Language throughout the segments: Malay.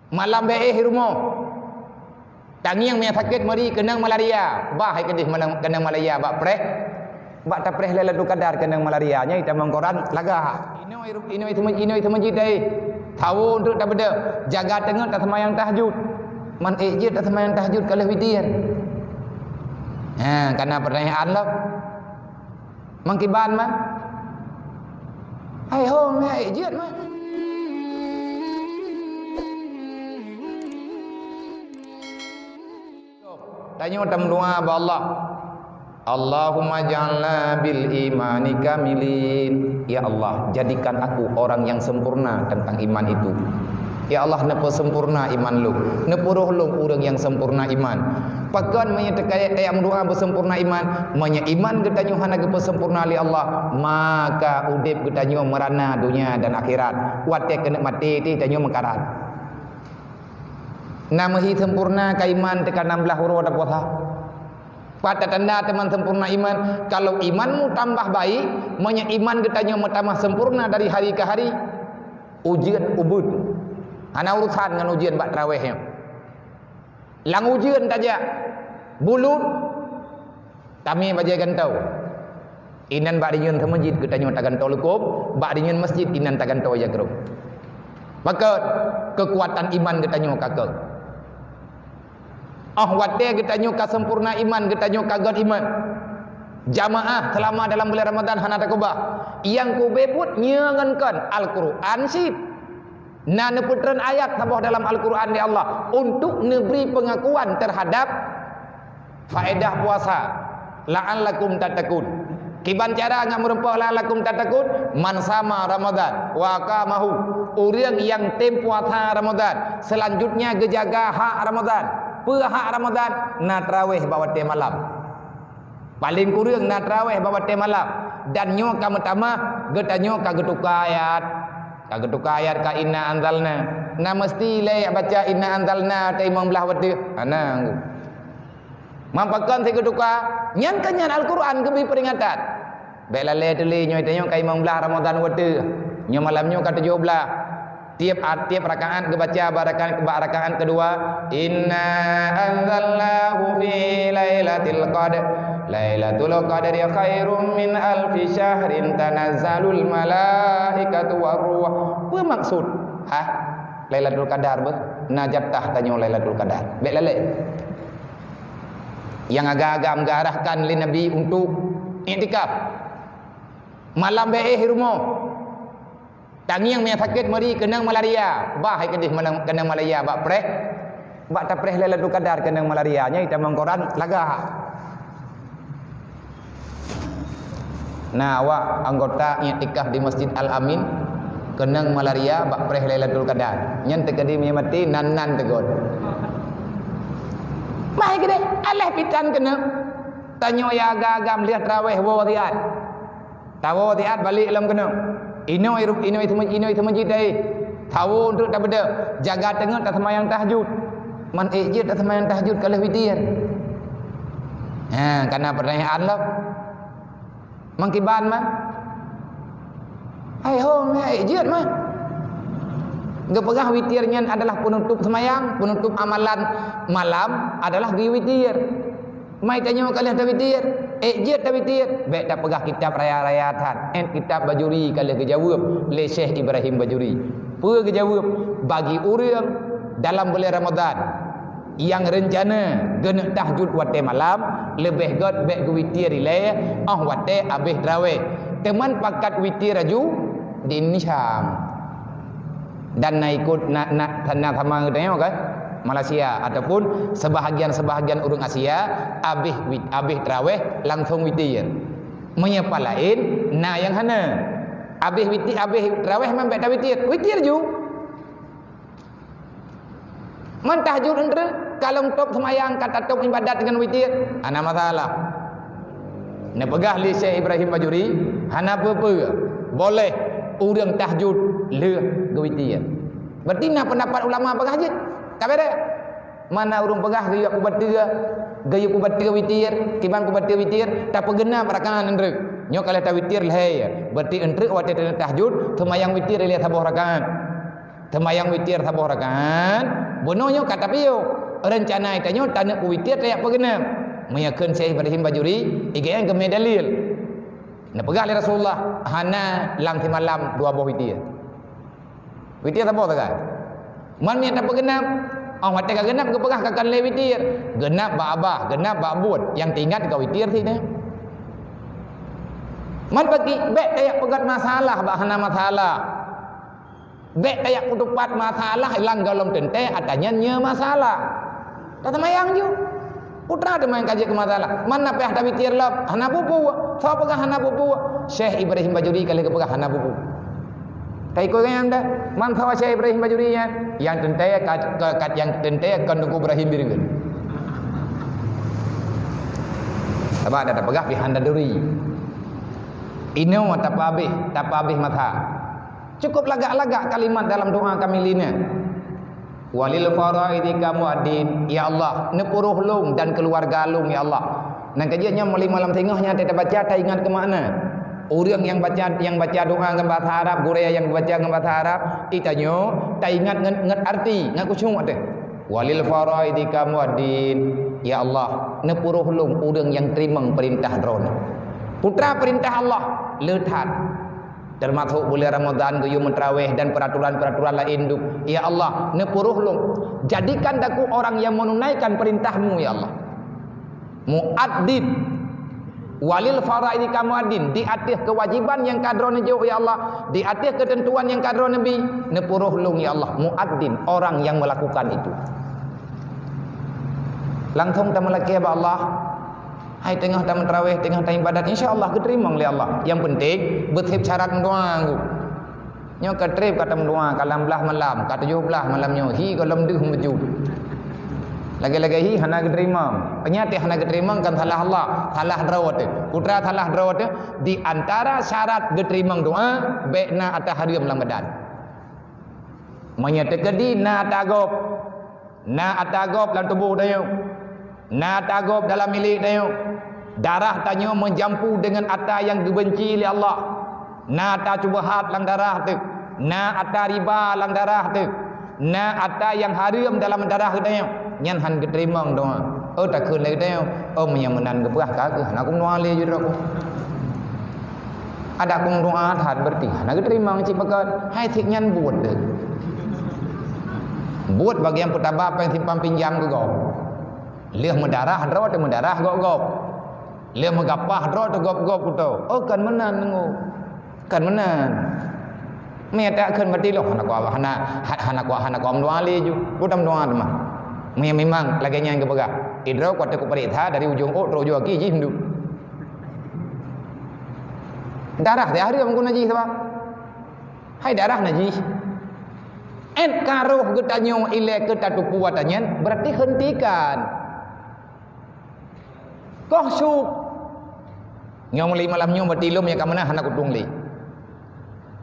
malam be hirmo tangi yang me sakit mari kenang malaria bah hai kedih kenang malaria bak preh bak ta preh lela du kadar kenang malaria nya ita mangkoran laga ino itu masjid dai tahu untuk tak beda jaga tengok tak semayang tahajud man je tak semayang tahajud kalau witir karena pertanyaan lah mangkiban mah hai hong hai je mah tanya tam doa ba Allah Allahumma ja'alna bil imani kamilin. Ya Allah, jadikan aku orang yang sempurna tentang iman itu. Ya Allah, napa sempurna iman lu, napa roh lu orang yang sempurna iman. Pakan menyatakan ayam doa bersempurna iman, menya iman getanyo hana ge sempurna li Allah, maka udip getanyo merana dunia dan akhirat. Wate kena mati ti tanyo mengkarat. Nama hi sempurna ka iman tekan 16 huruf ada puasa. Pada tanda teman sempurna iman, kalau imanmu tambah baik, menya iman getanyo tambah sempurna dari hari ke hari. Ujian ubud. Ana urusan dengan ujian bak tarawih. Lang ujian saja. Bulut kami bajakan tahu. Inan bak dinyeun ke masjid getanyo tagan tahu lekup, bak dinyeun masjid inan tagan tahu ya geruk. Maka kekuatan iman getanyo kakek. Wate getanyo ka sempurna iman, getanyo kagot iman. Jamaah selama dalam bulan Ramadan hana takubah. Yang kubebut nyengenkan Al-Quran sih. Na neputran ayat sabah dalam Al-Quran di Allah untuk neberi pengakuan terhadap faedah puasa. La'allakum tatakun. Kiban cara ngak merempah la'allakum tatakun man sama Ramadan wa qamahu. Orang yang tem puasa Ramadan, selanjutnya gejaga hak Ramadan. Hak Ramadan na tarawih bawa te malam. Paling kurang na tarawih bawa te malam. Dan nyo ka pertama getanyo ka getuka ayat. Ka getuka ayat ka inna anzalna. Na mesti le baca inna anzalna te imam belah wate. Ana mampakan te getuka nyan kanyan Al-Quran kebi peringatan. Bela le teli nyo tanyo ka imam belah Ramadan wate. Nyo malam nyo ka 17. Tiap rakaat kebaca rakaat kedua inna anzalnahu fi lailatul qadr lailatul qadri khairum min alfi syahrin tanazzalul malaikatu waruh. Apa maksud lailatul qadar najatah tanyo lailatul qadar bek lale yang agak-agak mengarahkan li nabi untuk iktikaf malam be hirmo. Tangi yang sakit mari kenang malaria, bah hai kedih kenang malaria bak preh. Bak ta preh lailatul qadar kenang malaria nya ita mangkoran laga. Nah, awak anggota i'tikaf di Masjid Al-Amin kenang malaria bak preh lailatul qadar. Nyen tekadi mati nan tegon. Bah hai kedih aleh pitan kenang. Tanyo ya agak-agak melihat tarawih wadiat. Tawadiat balik dalam kenang. Ino itu masjid dai. Tahu untuk tak beda. Jaga tengok tak semayang tahajud. Man je tak semayang tahajud kalau witir. Karena pertanyaan lah. Mangkiban mah. Hai hong hai je mah. Gepegah witirnya adalah penutup semayang, penutup amalan malam adalah di witir. Mai tanya kalian tak witir, je tak witir, baik tak pegah kitab raya-rayatan, kitab Bajuri kalian kejawab, le Syekh Ibrahim Bajuri. Apa kejawab? Bagi orang dalam bulan Ramadan yang rencana gena tahajud wate malam, lebih god baik witir ile, wate habis tarawih. Teman pakat witir aju di Indonesia. Dan nak ikut nak sama tengok kan? Malaysia ataupun sebahagian orang Asia habis tarawih langsung witir. Menyapa lain nah yang hana habis tarawih memang tak witir ju. Man tahajud entre kalau top semayang kata top ibadat dengan witir ana masalah. Ne pegah li Syekh Ibrahim Bajuri hana apa-apa boleh orang tahajud le witir. Berarti nak pendapat ulama pegah je. Tak beda. Mana urung pegah gaya kubat tiga witir, kiban kubat tiga witir, tak pegena rakaatendre. Nyo kalau tak witir lah. Berarti entre waktu tahajud semayang witir lihat sabah rakaat. Temayang witir sabuh rakaat. Bunonyo kata piyo. Rencana itanyo tanah witir tayak pegenap. Meyakeun Syekh Ibrahim Bajuri igayan ke dalil. Nah pegah oleh Rasulullah hana lang ti malam 2 buah witir. Witir sabuh tak? Man mi tak pegenap. Awak tak genap ke pegah kakan le witir. Genap ba abah, genap ba abud. Yang tinggal ke witir sini. Man bagi bek tayak pegat masalah ba hana masalah. Bek tayak kutupat masalah hilang galom tente adanya nya masalah. Tak temayang ju. Putra temayang kaji ke masalah. Mana peh ada witir lap hana pupu. Sa pegah hana pupu. Syekh Ibrahim Bajuri kali ke pegah hana pupu. Tai ko yang dah. Man sawa Syekh Ibrahim Bajuri yang tente kat yang tente kan ku Ibrahim birgen. Sebab ada pegah pi handa duri. Ino tapabih mata. Cukup lagak-lagak kalimat dalam doa kami lina. Walil faraidika muadin, ya Allah, nepuruh lung dan keluarga lung ya Allah. Nang kajiannya malam tengahnya tak baca tak ingat ke mana. Orang yang baca doa dengan bahasa Arab, Korea yang baca dengan bahasa Arab, itanyo tak ingat ngat arti, ngaku cuma ada. Walil faraidika muadin, ya Allah, nepuruh lung orang yang terima perintah drone. Putra perintah Allah letat. Termasuk bulan Ramadan guyum mentraweh dan peraturan-peraturan lain duk. Ya Allah, nepuruh lung. Jadikan daku orang yang menunaikan perintahmu ya Allah. Muaddin. Walil faraidika muaddin. Di atas kewajiban yang kadron jauh ya Allah. Di atas ketentuan yang kadron Nabi. Nepuruh lung ya Allah. Muaddin. Orang yang melakukan itu. Langsung kita melaki ya Allah. Hai tengah tam tarawih, tengah tam ibadat, insya-Allah keterima oleh Allah. Yang penting bertip syarat doa aku. Nyo ketrip kata doa kalam belah malam, kata 17 malamnya hi kalam deuh maju. Lagi-lagi hi hana keterima. Penyati hana keterima kan salah Allah, salah drawat. Putra salah drawat di antara syarat keterima doa baikna atah hari Ramadan. Menyatakan na atagop dalam tubuh dayo. Na tagop dalam milik dayo. Darah tanyo menjampu dengan ata yang dibenci oleh Allah. Na ata cubahat lang darah tu. Na ata riba lang darah tu. Na ata yang haram dalam darah dayo. Nyan han keterima doa. Tak keun lagi dayo. Menyamenan keperah ka ke hana kum doa le judra ku. Ada kum doa that berarti hana keterima cik pakat. Hai tik nyan buat deh. Buat bagi yang pertama apa yang simpan pinjam ke kau. Liah mendarah draw tu mendarah gop-gop. Liah megapah draw tu gop-gop kuto. Kan menan nengu. Kan menan. Me tak kan berarti loh hana ku doa le ju. Putam doa tu mah. Memang lagi yang kepegah. Idraw ku ku perintah dari ujung otro jo ki ji hindu. Darah dia hari aku naji sebab. Hai darah naji. En karuh getanyo ile ketatu puatannya berarti hentikan. Kau sup nyong li malam nyong bertilum yang kamana hana kutung li.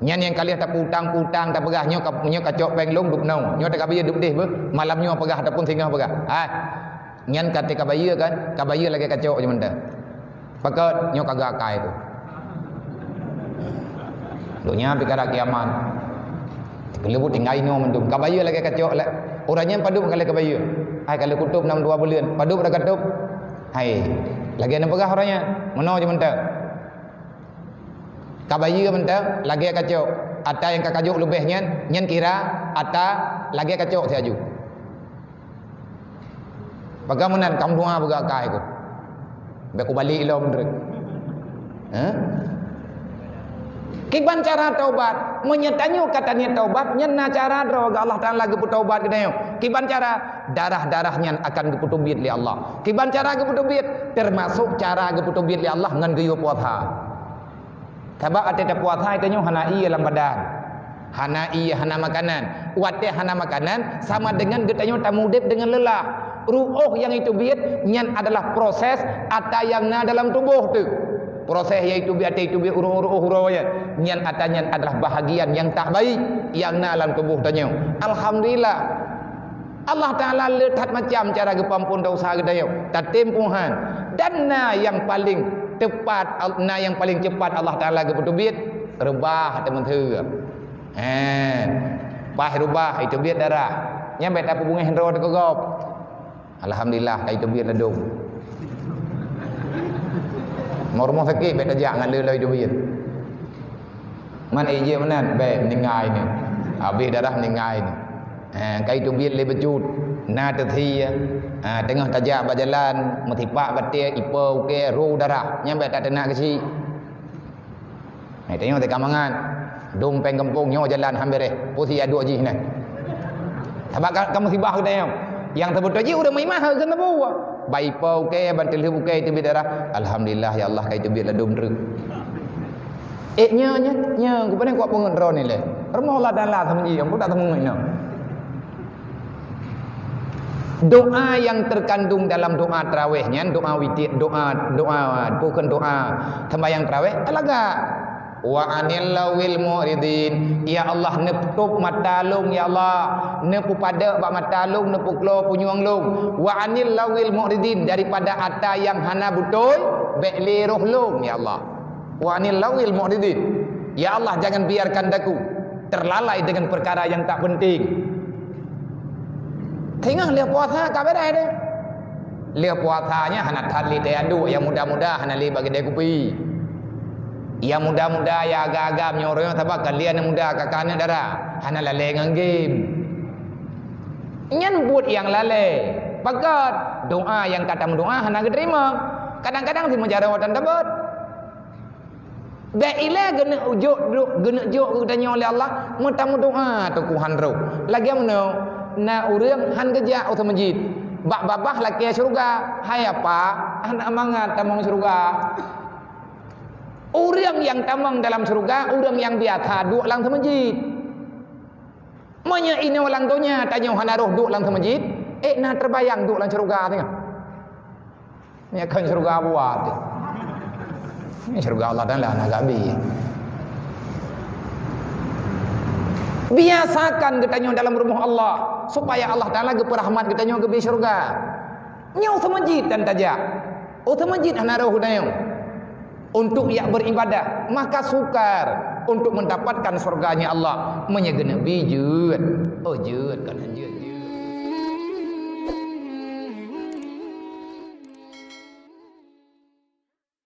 Nyan yang kalian tak putang tak pegah nyo kacok penglong duk nau. Nyo tak kabaya duk deh malam nyo pegah ataupun singgah pegah. Nyan kate kabaya kan, kabaya lagi kacok je menda. Pakat nyo kagak kai tu. Dunia pikara kiamat. Kelebut tinggai nyo mendum. Kabaya lagi kacok lah. Orangnya padu kali kabaya. Kalau kutub 6 2 bulan, padu dak katup. Hai, lagi ada pegah orangnya, mana je mentah. Kabaya mentah, lagi kacau. Ata yang kakajuk lebihnya, nyen kira ata lagi kacau saya aju. Bagaimana kamu doa begak kai ku? Beku balik lo mendrek. Kiban cara taubat, menyetanyo katanya taubat, nyena cara droga Allah Taala gepu taubat kedayo. Kiban cara darah-darahnya akan geputubit li Allah. Kiban cara geputubit termasuk cara geputubit li Allah ngan geyo puasa. Sebab ada puasa itu nyo hana iya dalam badan. Hana iya hana makanan. Wate hana makanan sama dengan getanyo tamudip dengan lelah. Ruh yang itu biat nyan adalah proses ata yang na dalam tubuh tu. Proses yaitu biat itu biat uruh ya. Nyan atanya adalah bahagian yang tak baik yang na dalam tubuh tanyo. Alhamdulillah. Allah Ta'ala letak macam cara kepampun dosa kedayo. Tatimpuhan. Dan yang paling tepat, yang paling cepat Allah Ta'ala keputubit. Rebah teman-teman. Pah rubah itu biar darah. Nyampe tak pubungnya hendro de kogop. Alhamdulillah kai itu biar ledung. Mau rumah fikir bet ajak ngan lelai itu biar. Man ije manan be ningai ni. Habis darah ningai ni. Kai itu biar le bejut. Na terthi tengah tajak berjalan metipak batia ipau ke ru darah nyampe tak tenak ke si. Tengok tekamangan. Dompeng kampung nyo jalan hampir posisi adu aji ni. Tabak kamu sibah kita yang terbetul je udah mai mahal kan apa? Bai pau ke bantil hu ke itu bidara. Alhamdulillah ya Allah kai itu biar ladum rek. Nya ku pandai kuat pengen ro ni le. Remolah dan lah sama ji, aku tak tahu ngoi. Doa yang terkandung dalam doa tarawihnya, doa witir, doa bukan doa sembahyang tarawih, alaga. Wa anil lawil muridin, ya Allah nepup matalung ya Allah, nepu pada bak matalung nepu klo punyuang lung. Wa anil lawil muridin, daripada ata yang hana betul bek liruh lung ya Allah. Wa anil lawil muridin, ya Allah jangan biarkan daku terlalai dengan perkara yang tak penting. Tengok lihat puasa tak beda dia. Lihat puasanya hana tali dia adu yang muda-muda hana li bagi dia kupi. Yang muda-muda ya agak-agak menyorong tabak kalian yang muda kakaknya darah hana lalai ngang game. Nyan buat yang lalai. Pakat doa yang kata doa hana diterima. Kadang-kadang si mujarawatan dapat. Gailah gena juk tanya oleh Allah, mutamu doa tu Tuhan ro. Lagi mana? Na urang han kerja utama masjid. Bak babah laki syurga. Hai apa? Han amangat tamang syurga. Orang yang tamang dalam surga, orang yang biasa duduk lang masjid. Manya ini orang tuanya tanya hanaruh duduk lang masjid. Nah terbayang duduk lang surga tengok. Ni akan surga buat. Ini surga Allah dan lah nak gabi. Biasakan ketanya dalam rumah Allah supaya Allah Taala geperahmat ketanya ke surga. Nyau masjid dan tajak. Masjid hanaruh tanya. Untuk yang beribadah maka sukar untuk mendapatkan surganya Allah menyegena bijut. Oh jut kan anjut.